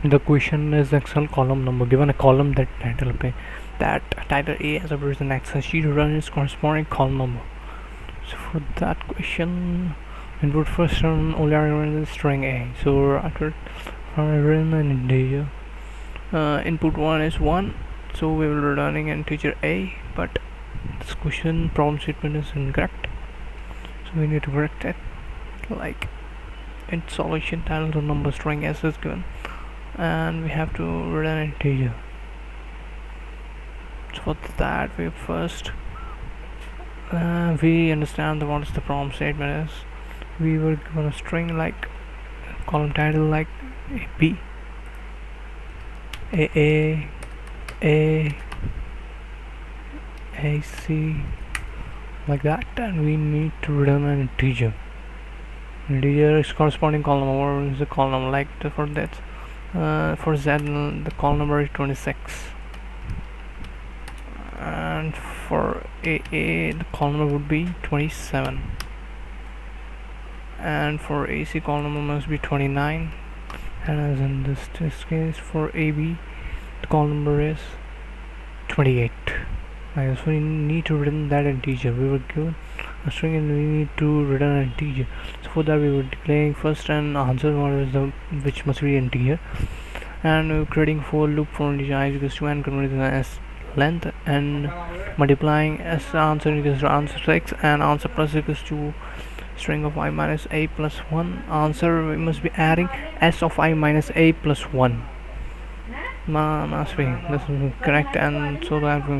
The question is the actual column number. Given a column that title पे, that title A has a person access sheet run its corresponding column number. So for that question, input first run only argument is string A. So after run an integer, input 1 is 1, so we will be returning an integer A, but this question problem statement is incorrect, so we need to correct it. Like in solution title or number string S is given, and we have to return an integer. So for that, we first we understand what is the problem statement is. We were given a string like column title like B, A, AC, like that, and we need to return an integer. Integer is corresponding column number is the column number. Like for that, for Z the column number is 26, and for AA the column number would be 27, and for AC column number must be 29, and as in this case for AB the column number is 28. So we need to return that integer. We were given a string and we need to return an integer. So for that we were declaring first an answer which must be integer, and we were creating for loop for integer I equals to n converting as length, and multiplying s answer equals to answer 6, and answer plus equals to string of I minus a plus 1. Answer we must be adding s of I minus a plus 1. Must be this is correct, and so that we